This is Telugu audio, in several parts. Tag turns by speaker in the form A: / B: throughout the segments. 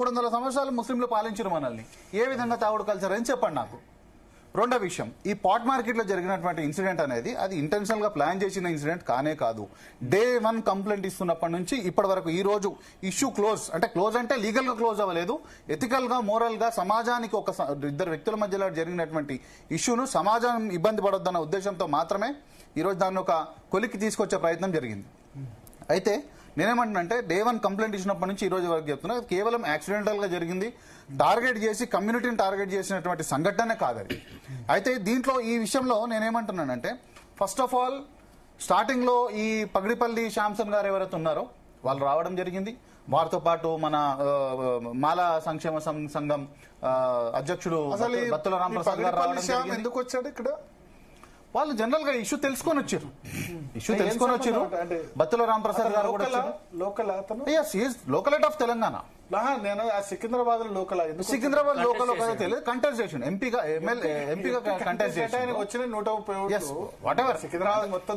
A: 300 సంవత్సరాలు ముస్లింలు పాలించారు మనల్ని. ఏ విధంగా తాగుడు కల్చర్ అని చెప్పండి నాకు. రెండో విషయం, ఈ పాట్ మార్కెట్లో జరిగినటువంటి ఇన్సిడెంట్ అనేది అది ఇంటెన్షనల్ గా ప్లాన్ చేసిన ఇన్సిడెంట్ కానే కాదు. డే 1 కంప్లైంట్ ఇస్తున్నప్పటి నుంచి ఇప్పటి వరకు ఈ రోజు ఇష్యూ క్లోజ్ అంటే లీగల్ గా క్లోజ్ అవ్వలేదు. ఎథికల్ గా, మోరల్ గా సమాజానికి ఒక ఇద్దరు వ్యక్తుల మధ్యలో జరిగినటువంటి ఇష్యూను సమాజం ఇబ్బంది పడొద్దన్న ఉద్దేశంతో మాత్రమే ఈ రోజు దాన్ని ఒక కొలిక్కి తీసుకొచ్చే ప్రయత్నం జరిగింది. అయితే నేనేమంటున్నానంటే డే 1 కంప్లైంట్ ఇచ్చినప్పటి నుంచి ఈ రోజు వరకు చెప్తున్నా కేవలం యాక్సిడెంటల్ గా జరిగింది. టార్గెట్ చేసి కమ్యూనిటీని టార్గెట్ చేసినటువంటి సంఘటనే కాదది. అయితే దీంట్లో ఈ విషయంలో నేనేమంటున్నానంటే ఫస్ట్ ఆఫ్ ఆల్ స్టార్టింగ్ లో ఈ పగడిపల్లి శాంసన్ గారు ఎవరైతే ఉన్నారో వాళ్ళు రావడం జరిగింది. వారితో పాటు మన మాలా సంక్షేమ సంఘం అధ్యక్షుడు బత్తుల రామప్రసాద్ గారు రావడం
B: ఎందుకు వచ్చాడు ఇక్కడ?
A: వాళ్ళు జనరల్ గా ఇష్యూ తెలుసుకొని వచ్చారు. బత్తుల రామప్రసాద్ గారు లోకల్ ఆఫ్ తెలంగాణ.
B: నేను సికింద్రాబాద్ లోకల్
A: సికింద్రాబాద్ లోకల్ తెలియదు. కంటెస్ట్ చేసిండు ఎంపీగా కంటెస్ట్ చేసి
B: వచ్చిన 130 సికింద్రాబాద్ మొత్తం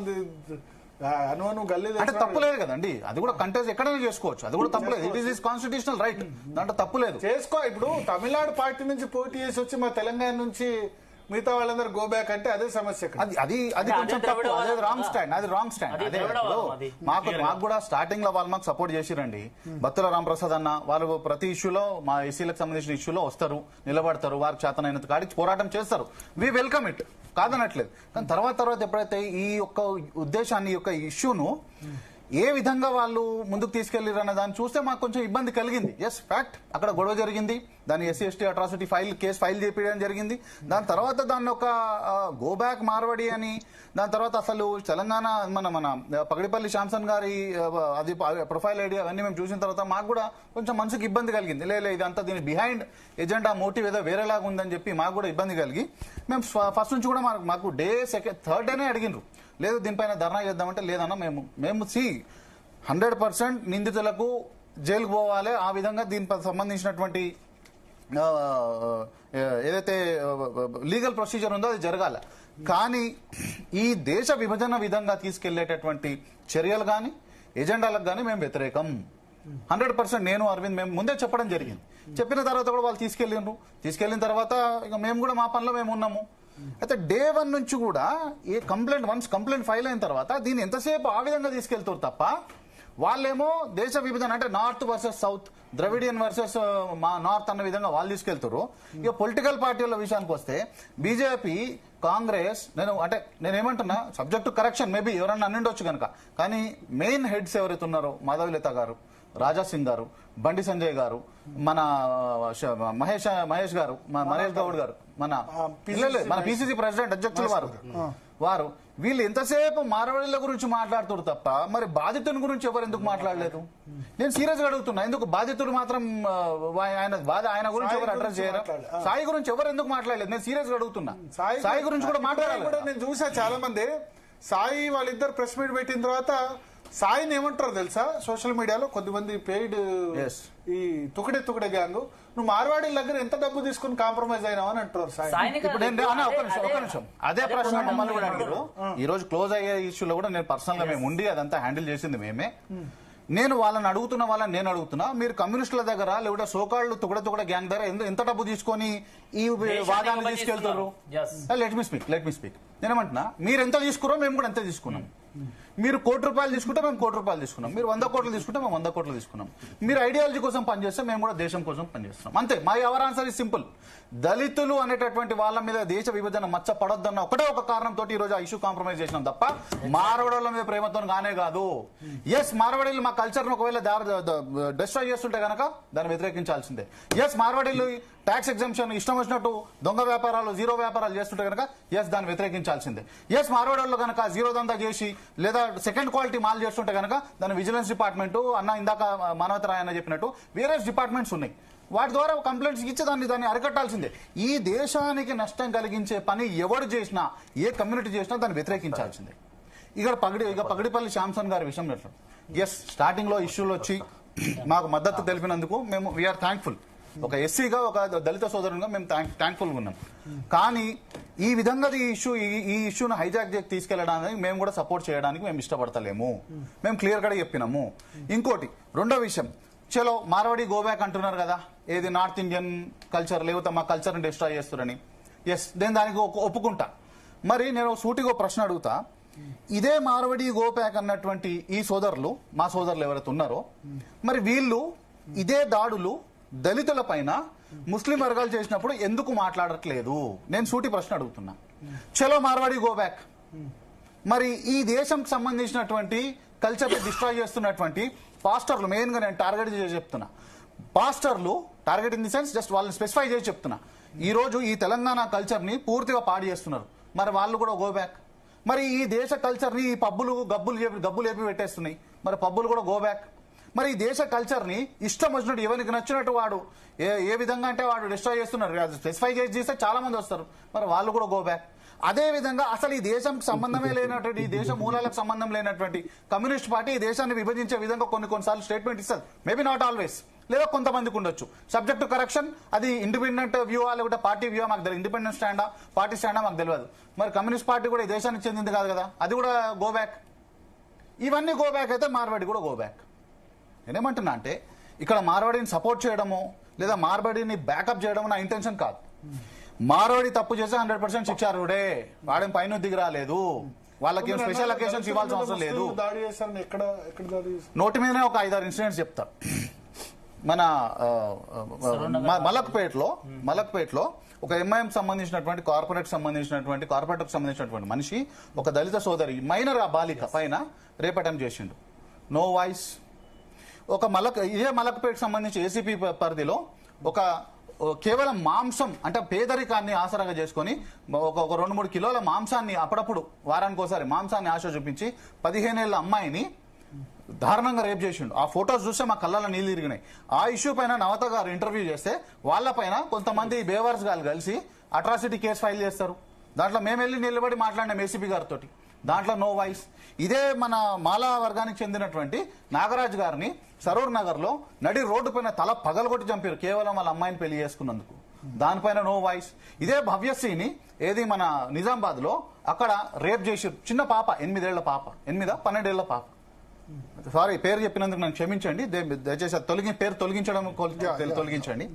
A: అంటే తప్పులేదు కదండి. అది కూడా కంటెస్ట్ ఎక్కడైనా చేసుకోవచ్చు. అది కూడా తప్పులేదు. It is constitutional right. దాంట్లో తప్పులేదు.
B: చేసుకో. ఇప్పుడు తమిళనాడు పార్టీ నుంచి పోటీ చేసి వచ్చి మా తెలంగాణ నుంచి మిగతా వాళ్ళందరూ గో బ్యాక్ అంటే అదే సమస్య.
A: అది కొంచెం తప్పు. అదే రాంగ్ స్టాండ్. అదే మాకు కూడా స్టార్టింగ్ లో వాళ్ళు మాకు సపోర్ట్ చేసిరండి. బత్తుల రామప్రసాద్ అన్న వాళ్ళు ప్రతి ఇష్యూలో మా ఎస్సీలకు సంబంధించిన ఇష్యూలో వస్తారు, నిలబడతారు, వారికి చేతనైనంత కాడికి పోరాటం చేస్తారు. వి వెల్కమ్ ఇట్, కాదనట్లేదు. కానీ తర్వాత ఎప్పుడైతే ఈ యొక్క ఉద్దేశాన్ని, ఈ యొక్క ఇష్యూను ఏ విధంగా వాళ్ళు ముందుకు తీసుకెళ్లిరు అన్న దాన్ని చూస్తే మాకు కొంచెం ఇబ్బంది కలిగింది. ఎస్ ఫ్యాక్ట్, అక్కడ గొడవ జరిగింది. దాన్ని SC ST atrocity case file చేపించడం జరిగింది. దాని తర్వాత దాన్ని ఒక గో బ్యాక్ మార్వడి అని, దాని తర్వాత అసలు తెలంగాణ మన పగడిపల్లి శాంసన్ గారి అది ప్రొఫైల్ ఐడి అవన్నీ మేము చూసిన తర్వాత మాకు కూడా కొంచెం మనసుకు ఇబ్బంది కలిగింది. ఇదంతా దీని బిహైండ్ ఎజెండా మోటివ్ ఏదో వేరేలాగా ఉందని చెప్పి మాకు కూడా ఇబ్బంది కలిగి మేము ఫస్ట్ నుంచి కూడా మాకు డే థర్డ్ డేనే అడిగినారు, లేదు దీనిపైన ధర్నా చేద్దామంటే లేదన్నా మేము 100% నిందితులకు జైలుకు పోవాలి. ఆ విధంగా దీనికి సంబంధించినటువంటి ఏదైతే లీగల్ ప్రొసీజర్ ఉందో అది జరగాలి. కానీ ఈ దేశ విభజన విధంగా తీసుకెళ్లేటటువంటి చర్యలు కానీ ఎజెండాలకు కానీ మేము వ్యతిరేకం. 100% నేను అరవింద్ మేము ముందే చెప్పడం జరిగింది. చెప్పిన తర్వాత కూడా వాళ్ళు తీసుకెళ్లిన తర్వాత ఇక మేము కూడా మా పనిలో మేము ఉన్నాము. అయితే డే 1 నుంచి కూడా ఏ కంప్లైంట్ ఫైల్ అయిన తర్వాత దీన్ని ఎంతసేపు ఆ విధంగా తీసుకెళ్తారు తప్ప వాళ్ళేమో దేశ విభజన అంటే north versus south, Dravidian versus మా నార్త్ అన్న విధంగా వాళ్ళు తీసుకెళ్తారు. ఇక పొలిటికల్ పార్టీల విషయానికి వస్తే బీజేపీ, కాంగ్రెస్, నేనేమంటున్నా సబ్జెక్ట్ టు కరెక్షన్ మేబీ ఎవరన్నా అన్నిండొచ్చు కనుక, కానీ మెయిన్ హెడ్స్ ఎవరైతే ఉన్నారో మాధవీలత గారు, రాజా సింగ్ గారు, బండి సంజయ్ గారు, మన మహేష్ గారు, మహేష్ గౌడ్ గారు, మన పిసిసి ప్రెసిడెంట్ అధ్యక్షులు వారు వీళ్ళు ఎంతసేపు మార్వాడీల గురించి మాట్లాడుతారు తప్ప మరి బాధితుని గురించి ఎవరు ఎందుకు మాట్లాడలేదు? నేను సీరియస్ గా అడుగుతున్నా. ఎందుకు బాధితుడు మాత్రం ఆయన గురించి ఎవరు అడ్రస్ చేయరు? సాయి గురించి ఎవరు ఎందుకు మాట్లాడలేదు? నేను సీరియస్ గా అడుగుతున్నా. సాయి గురించి కూడా మాట్లాడాలి.
B: నేను చూసా చాలా మంది సాయి వాళ్ళిద్దరు ప్రెస్ మీట్ పెట్టిన తర్వాత సాయిని ఏమంటారు తెలుసా? సోషల్ మీడియాలో కొద్దిమంది పెయిడ్ ఈ తుకడే గ్యాంగ్, నువ్వు మార్వాడీల దగ్గర ఎంత డబ్బు తీసుకుని కాంప్రమైజ్ అయినావు అని అంటారు సాయి.
A: ఒక నిమిషం అదే ప్రశ్న మమ్మల్ని కూడా అడిగారు. ఈ రోజు క్లోజ్ అయ్యే ఇష్యూలో కూడా నేను పర్సనల్ గా మేము ఉండి అదంతా హ్యాండిల్ చేసింది మేమే. నేను వాళ్ళని అడుగుతున్నా మీరు కమ్యూనిస్టుల దగ్గర లేదా సోకాళ్ళు తుకడ గ్యాంగ్ దగ్గర ఎంత డబ్బు తీసుకొని ఈ వాదాన్ని తీసుకెళ్తారు? Let me speak. నేనేమంటున్నా, మీరు ఎంత తీసుకురో మేము కూడా ఎంత తీసుకున్నాం. మీరు ₹1 తీసుకుంటే మేము ₹1 తీసుకున్నాం. మీరు 100 కోట్లు తీసుకుంటే మేము 100 కోట్లు తీసుకున్నాం. మీరు ఐడియాలజీ కోసం పనిచేస్తే మేము కూడా దేశం కోసం పనిచేస్తున్నాం. అంతే. My our answer is simple. దళితులు అనేటటువంటి వాళ్ళ మీద దేశ విభజన మచ్చ పడొద్దన్న ఒకటే ఒక కారణంతో ఈ రోజు ఆ ఇష్యూ కాంప్రమైజ్ చేసినాం తప్ప మార్వాడీల మీద ప్రేమతో గానే కాదు. ఎస్, మార్వాడీలు మా కల్చర్ ను ఒకవేళ డిస్ట్రాయ్ చేస్తుంటే కనుక దాన్ని వ్యతిరేకించాల్సిందే. ఎస్, మార్వాడీలు ట్యాక్స్ ఎగ్జంప్షన్ ఇష్టం వచ్చినట్టు దొంగ వ్యాపారాలు, జీరో వ్యాపారాలు చేస్తుంటే కనుక ఎస్ దాన్ని వ్యతిరేకించాల్సిందే. ఎస్, మార్వాడీల్లో కనుక జీరో దందా చేసి లేదా సెకండ్ క్వాలిటీ మాల్ చేస్తుంటే కనుక దాని విజిలెన్స్ డిపార్ట్మెంట్ అన్న ఇందాక మానవతరాయ్ అన్న చెప్పినట్టు వేరే డిపార్ట్మెంట్స్ ఉన్నాయి. వాటి ద్వారా కంప్లైంట్స్ ఇచ్చి దాన్ని అరికట్టాల్సిందే. ఈ దేశానికి నష్టం కలిగించే పని ఎవరు చేసినా, ఏ కమ్యూనిటీ చేసినా దాన్ని వ్యతిరేకించాల్సిందే. ఇక పగడిపల్లి శాంసన్ గారి విషయం ఎస్, స్టార్టింగ్ లో ఇష్యూలు వచ్చి మాకు మద్దతు తెలిపినందుకు మేము వీఆర్ థ్యాంక్ఫుల్. ఒక ఎస్సీగా, ఒక దళిత సోదరునిగా మేము థ్యాంక్ఫుల్గా ఉన్నాం. కానీ ఈ విధంగా ఈ ఇష్యూను హైజాక్ చేసి తీసుకెళ్లడానికి మేము కూడా సపోర్ట్ చేయడానికి మేము ఇష్టపడతలేము. మేము క్లియర్ గా చెప్పినాము. ఇంకోటి రెండో విషయం, చలో మార్వాడి గో బ్యాక్ అంటున్నారు కదా, ఏది నార్త్ ఇండియన్ కల్చర్ లేకపోతే మా కల్చర్ని డిస్ట్రాయ్ చేస్తారని. ఎస్, నేను దానికి ఒప్పుకుంటా. మరి నేను సూటిగా ప్రశ్న అడుగుతా, ఇదే మార్వడి గో బ్యాక్ అన్నటువంటి ఈ సోదరులు, మా సోదరులు ఎవరైతే ఉన్నారో, మరి వీళ్ళు ఇదే దాడులు దళితుల పైన ముస్లిం వర్గాలు చేసినప్పుడు ఎందుకు మాట్లాడట్లేదు? నేను సూటి ప్రశ్న అడుగుతున్నా. చలో మార్వాడి గో బ్యాక్. మరి ఈ దేశంకి సంబంధించినటువంటి కల్చర్ డిస్ట్రాయ్ చేస్తున్నటువంటి పాస్టర్లు, మెయిన్ గా నేను టార్గెట్ చేసి చెప్తున్నా, పాస్టర్లు target in the sense just వాళ్ళని స్పెసిఫై చేసి చెప్తున్నా, ఈ రోజు ఈ తెలంగాణ కల్చర్ ని పూర్తిగా పాడు చేస్తున్నారు. మరి వాళ్ళు కూడా గో బ్యాక్. మరి ఈ దేశ కల్చర్ ని ఈ పబ్బులు గబ్బులు ఏపి పెట్టేస్తున్నాయి, మరి పబ్బులు కూడా గో బ్యాక్. మరి ఈ దేశ కల్చర్ ని ఇష్టం వచ్చినట్టు ఎవరికి నచ్చినట్టు వాడు ఏ విధంగా అంటే వాడు డిస్ట్రాయ్ చేస్తున్నారు. స్పెసిఫై చేస్తే చాలా మంది వస్తారు, మరి వాళ్ళు కూడా గో బ్యాక్. అదే విధంగా అసలు ఈ దేశంకి సంబంధమే లేనటువంటి, ఈ దేశ మూలాలకు సంబంధం లేనటువంటి కమ్యూనిస్ట్ పార్టీ ఈ దేశాన్ని విభజించే విధంగా కొన్నిసార్లు స్టేట్మెంట్ ఇస్తుంది. మేబీ నాట్ ఆల్వేస్, లేదా కొంతమందికి ఉండొచ్చు. Subject to correction. అది ఇండిపెండెంట్ వ్యూ లేకపోతే పార్టీ వ్యూ మాకు తెలియదు, ఇండిపెండెంట్ స్టాండా పార్టీ స్టాండా మాకు తెలియదు. మరి కమ్యూనిస్ట్ పార్టీ కూడా ఈ దేశానికి చెందింది కాదు కదా, అది కూడా గో బ్యాక్. ఇవన్నీ గో బ్యాక్ అయితే మార్వాడి కూడా గో బ్యాక్. నేనేమంటున్నా అంటే ఇక్కడ మార్వాడిని సపోర్ట్ చేయడము లేదా మార్వాడిని బ్యాకప్ చేయడం నా ఇంటెన్షన్ కాదు. మార్వాడి తప్పు చేస్తే 100% శిక్షార్హుడే, వాడేం పైన దిగి రాలేదు, వాళ్ళకి స్పెషల్ అకేషన్స్ ఇవ్వాల్సిన అవసరం లేదు. నోటి మీదనే ఒక 5-6 ఇన్సిడెంట్స్ చెప్తా. మన మలక్పేటలో ఒక ఎంఐఎం సంబంధించినటువంటి కార్పొరేట్కి సంబంధించినటువంటి మనిషి ఒక దళిత సోదరి మైనర్ ఆ బాలిక పైన రేప్ అటెంప్ట్ చేసిండు. No voice. ఒక ఇదే మలక్పేటకు సంబంధించి ఏసీపీ పరిధిలో ఒక కేవలం మాంసం అంటే పేదరికాన్ని ఆసరాగా చేసుకుని ఒక 2-3 కిలోల మాంసాన్ని అప్పుడప్పుడు వారానికి ఒకసారి మాంసాన్ని ఆశ చూపించి 15 ఏళ్ల అమ్మాయిని దారుణంగా రేప్ చేసిండు. ఆ ఫొటోస్ చూస్తే మా కళ్ళలో నీళ్ళు తిరిగినాయి. ఆ ఇష్యూ పైన నవత గారు ఇంటర్వ్యూ చేస్తే వాళ్ళపైన కొంతమంది బేవర్స్ గారు కలిసి అట్రాసిటీ కేసు ఫైల్ చేస్తారు. దాంట్లో మేము వెళ్ళి నిలబడి మాట్లాడినాం ఏసీపీ గారితో, దాంట్లో నో వాయిస్. ఇదే మన మాలా వర్గానికి చెందినటువంటి నాగరాజ్ గారిని సరూర్ నగర్ లో నడి రోడ్డు పైన తల పగలగొట్టి చంపారు కేవలం వాళ్ళ అమ్మాయిని పెళ్లి చేసుకున్నందుకు, దానిపైన నో వాయిస్. ఇదే భవ్యశ్రీని ఏది మన నిజామాబాద్ లో అక్కడ రేప్ చేసారు, చిన్న పాప 8 ఏళ్ల పాప, 12 ఏళ్ల పాప. సారీ పేరు చెప్పినందుకు నన్ను క్షమించండి, దయచేసి పేరు తొలగించండి.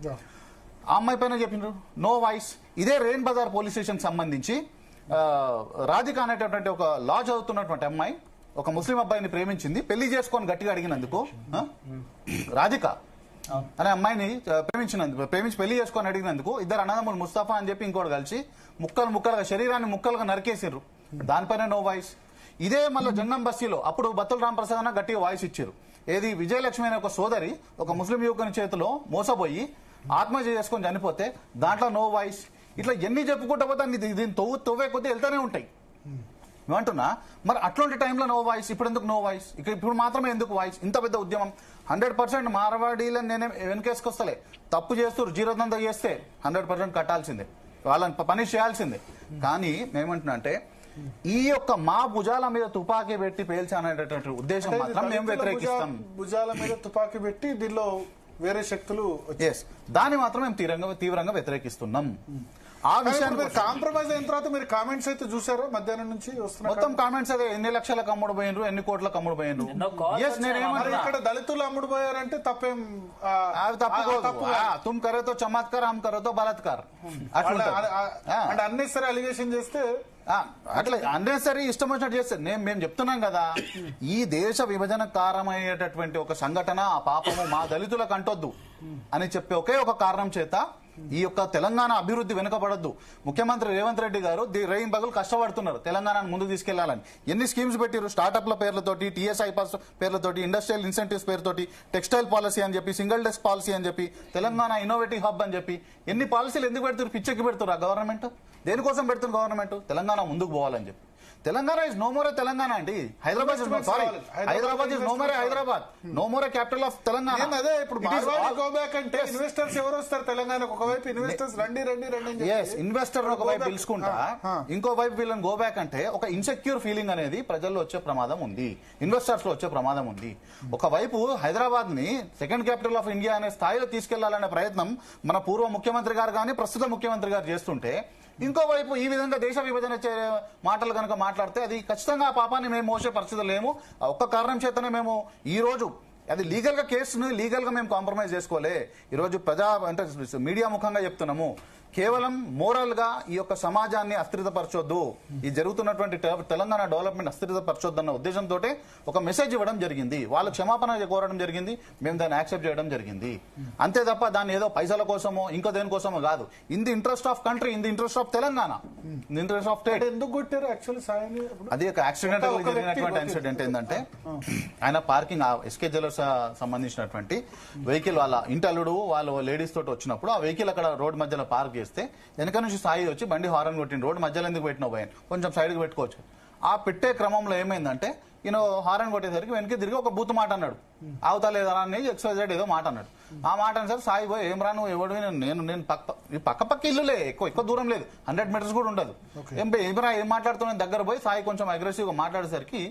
A: ఆ అమ్మాయి పైన చెప్పినారు నో వాయిస్. ఇదే రెయిన్ బజార్ పోలీస్ స్టేషన్ సంబంధించి రాధిక అనేటటువంటి ఒక లా చదువుతున్నటువంటి అమ్మాయి ఒక ముస్లిం అబ్బాయిని ప్రేమించింది, పెళ్లి చేసుకొని గట్టిగా అడిగినందుకు, రాధిక అనే అమ్మాయిని ప్రేమించి పెళ్లి చేసుకొని అడిగినందుకు ఇద్దరు అన్నదమ్ములు ముస్తఫా అని చెప్పి ఇంకోటి కలిసి ముక్కలుగా శరీరాన్ని ముక్కలుగా నరికేసారు, దానిపైన నో వాయిస్. ఇదే మళ్ళీ జంగం బస్తీలో అప్పుడు బత్తుల రామప్రసాద్ అన్న గట్టిగా వాయిస్ ఇచ్చారు. ఏది విజయలక్ష్మి అనే ఒక సోదరి ఒక ముస్లిం యువకుని చేతిలో మోసపోయి ఆత్మహత్య చేసుకొని చనిపోతే దాంట్లో నో వాయిస్. ఇట్లా ఎన్ని చెప్పుకుంటా పోతే దీన్ని తవ్వే కొద్దీ వెళ్తూనే ఉంటాయి. ఏమంటున్నా మరి అట్లాంటి టైంలో నో వాయిస్, ఇప్పుడు ఎందుకు నో వాయిస్? ఇప్పుడు మాత్రమే ఎందుకు వాయిస్? ఇంత పెద్ద ఉద్యమం 100% మార్వాడీలను నేనే వెనకేసుకొస్తలే. తప్పు చేస్తూ జీరోదంతా చేస్తే 100% కట్టాల్సిందే, వాళ్ళని పనిష్ చేయాల్సిందే. కానీ మేమంటున్నా అంటే ఈ యొక్క మా భుజాల మీద తుపాకీ పెట్టి పేల్చాననేటటువంటి ఉద్దేశం మాత్రం మేము వ్యతిరేకిస్తాం.
B: భుజాల మీద తుపాకీ పెట్టి దీనిలో వేరే శక్తులు,
A: దాన్ని మాత్రం మేము తీవ్రంగా వ్యతిరేకిస్తున్నాం. ఆ విషయాన్ని
B: కాంప్రమైజ్ అయిన తర్వాత మీరు కామెంట్స్ అయితే చూసారో మధ్యాహ్నం నుంచి
A: మొత్తం కామెంట్స్ అదే, ఎన్ని లక్షలకు అమ్ముడు పోయినరు, ఎన్ని కోట్లకు అమ్ముడు పోయినరు.
B: ఇక్కడ దళితులు అమ్ముడు పోయారంటే తప్పేం,
A: తప్పు. తుమ్ కరేతో చమత్కార్, హమ్ కరేతో బలాత్కార్,
B: అంటే అన్నెసరీ అలిగేషన్ చేస్తే
A: అట్లా అన్నెసరీ ఇష్టం వచ్చినట్టు చేస్తే మేము చెప్తున్నాం కదా, ఈ దేశ విభజన కారణమయ్యేటటువంటి ఒక సంఘటన ఆ పాపము మా దళితులకు అంటొద్దు అని చెప్పే ఒకే ఒక కారణం చేత ఈ యొక్క తెలంగాణ అభివృద్ధి వెనుకబడద్దు. ముఖ్యమంత్రి రేవంత్ రెడ్డి గారు రేయిన్ పగలు కష్టపడుతున్నారు తెలంగాణను ముందుకు తీసుకెళ్లాలని. ఎన్ని స్కీమ్స్ పెట్టారు, స్టార్టప్ల పేర్లతోటి, టీఎస్ఐ పేర్లతోటి, ఇండస్ట్రియల్ ఇన్సెంటివ్స్ పేరుతోటి, టెక్స్టైల్ పాలసీ అని చెప్పి, సింగిల్ డెస్క్ పాలసీ అని చెప్పి, తెలంగాణ ఇన్నోవేటివ్ హబ్ అని చెప్పి ఎన్ని పాలసీలు ఎందుకు పెడుతున్నారు? పిచ్చెక్కి పెడుతున్నారు ఆ గవర్నమెంట్. దేనికోసం పెడుతున్న గవర్నమెంట్? తెలంగాణ ముందుకు పోవాలని చెప్పి. Telangana is no more Telangana అండి. Hyderabad is no more Hyderabad, no more capital of Telangana.
B: అదే ఇప్పుడు అంటే ఇన్వెస్టర్స్ ఎవరు వస్తారు తెలంగాణకు? ఒకవైపు ఇన్వెస్టర్స్ రండి
A: ఇన్వెస్టర్ ఒకవైపు పిలుచుకుంటా, ఇంకో వైపు వీళ్ళని గో బ్యాక్ అంటే ఒక ఇన్సెక్యూర్ ఫీలింగ్ అనేది ప్రజల్లో వచ్చే ప్రమాదం ఉంది, ఇన్వెస్టర్స్ లో వచ్చే ప్రమాదం ఉంది. ఒకవైపు హైదరాబాద్ ని సెకండ్ క్యాపిటల్ ఆఫ్ ఇండియా అనే స్థాయిలో తీసుకెళ్లాలనే ప్రయత్నం మన పూర్వ ముఖ్యమంత్రి గారు కానీ ప్రస్తుత ముఖ్యమంత్రి గారు చేస్తుంటే, ఇంకోవైపు ఈ విధంగా దేశ విభజన మాటలు కనుక మాట్లాడితే అది ఖచ్చితంగా ఆ పాపాన్ని మేము మోసే పరిస్థితి లేము. ఒక్క కారణం చేతనే మేము ఈ రోజు అది లీగల్ గా కేసును లీగల్ గా మేము కాంప్రమైజ్ చేసుకోలే. ఈరోజు అంటే మీడియా ముఖంగా చెప్తున్నాము, కేవలం మోరల్ గా ఈ యొక్క సమాజాన్ని అస్థిరపరచొద్దు, ఈ జరుగుతున్నటువంటి తెలంగాణ డెవలప్మెంట్ అస్థిరపరచొద్దు అన్న ఉద్దేశంతో ఒక మెసేజ్ ఇవ్వడం జరిగింది. వాళ్ళు క్షమాపణ కోరడం జరిగింది, మేము దాన్ని యాక్సెప్ట్ చేయడం జరిగింది. అంతే తప్ప దాన్ని ఏదో పైసల కోసమో ఇంకో దేనికోసమో కాదు. In the interest of country, in the interest of Telangana, in the interest of state.
B: ఎందుకు కొట్టారు యాక్చువల్లీ సాయిని?
A: అది ఒక యాక్సిడెంట్ జరిగినటువంటి ఇన్సిడెంట్ ఏంటంటే, ఆయన పార్కింగ్ ఎస్కే జ్యువెలర్స్ సంబంధించినటువంటి వెహికల్ వాళ్ళ ఇంటల్లుడు వాళ్ళ లేడీస్ తోటి వచ్చినప్పుడు ఆ వెహికల్ అక్కడ రోడ్ మధ్యలో పార్క్ చేస్తే వెనక నుంచి సాయి వచ్చి బండి హారన్ కొట్టింది. రోడ్ మధ్యలో ఎందుకు పెట్టినావు భయన్, కొంచెం సైడ్ కి పెట్టుకోవచ్చు. ఆ పెట్టే క్రమంలో ఏమైందంటే ఈయన హారన్ కొట్టేసరికి వెనక్కి తిరిగి ఒక బూత్ మాట అన్నాడు, అవుతలేదా అని ఎక్స్వైజెడ్ ఏదో మాట అన్నాడు. ఆ మాట అని సార్ సాయి పోయి ఏం రాను ఎవడు నేను పక్క ఇల్లులే, ఎక్కువ దూరం లేదు, 100 మీటర్స్ కూడా ఉండదు. ఏమరా ఏం మాట్లాడుతున్నా దగ్గర పోయి సాయి కొంచెం అగ్రెసివ్ గా మాట్లాడేసరికి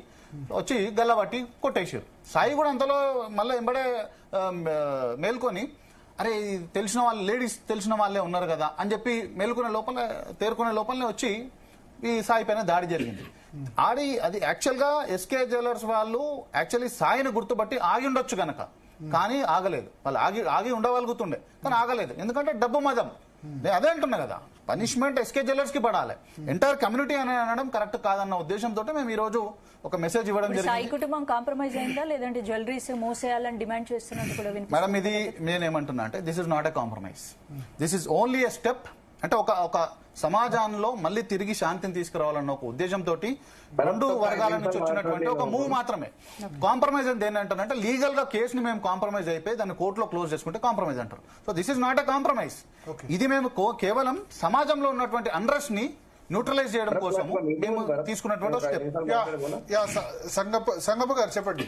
A: వచ్చి గల్లబట్టి కొట్టేసారు. సాయి కూడా అంతలో మళ్ళీ ఎంబడే మేల్కొని అరే తెలిసిన వాళ్ళు లేడీస్ తెలిసిన వాళ్ళే ఉన్నారు కదా అని చెప్పి తేరుకునే లోపలనే వచ్చి ఈ సాయి పైన దాడి జరిగింది. అది యాక్చువల్ గా ఎస్కే జ్యువెలర్స్ వాళ్ళు యాక్చువల్లీ సాయిని గుర్తుపట్టి ఆగి ఉండొచ్చు గనక, కానీ ఆగలేదు. వాళ్ళు ఆగి ఉండగలుగుతుండే కానీ ఆగలేదు, ఎందుకంటే డబ్బు మదం. నేను అదే అంటున్నా కదా, పనిష్మెంట్ ఎస్కే జ్యువెలర్స్ కి పడాలి, ఎంటైర్ కమ్యూనిటీ అని అనడం కరెక్ట్ కాదన్న ఉద్దేశంతో మేము ఈ రోజు ఒక మెసేజ్ ఇవ్వడం జరిగింది.
C: సాయి కుటుంబం కాంప్రమైజ్ అయిందా లేదంటే జ్యువెలరీస్ మోసేయాలని డిమాండ్ చేస్తున్నట్టు కూడా
A: మేడం, ఇది నేనేమంటున్నా అంటే this is not a compromise, this is only a step. అంటే ఒక సమాజంలో మళ్ళీ తిరిగి శాంతిని తీసుకురావాలన్న ఒక ఉద్దేశంతో రెండు వర్గాల నుంచి వచ్చినటువంటి ఒక మూవ్ మాత్రమే. కాంప్రమైజ్ అంటే ఏంటంటే లీగల్ గా కేసుని మేము కాంప్రమైజ్ అయిపోయి దాన్ని కోర్టులో క్లోజ్ చేసుకుంటే కాంప్రమైజ్ అంటారు. So this is not a compromise. ఇది మేము కేవలం సమాజంలో ఉన్నటువంటి అన్రెస్ట్ ని న్యూట్రలైజ్ చేయడం కోసం మేము తీసుకున్నటువంటి స్టెప్.
B: సంగప్ప గారు చెప్పండి.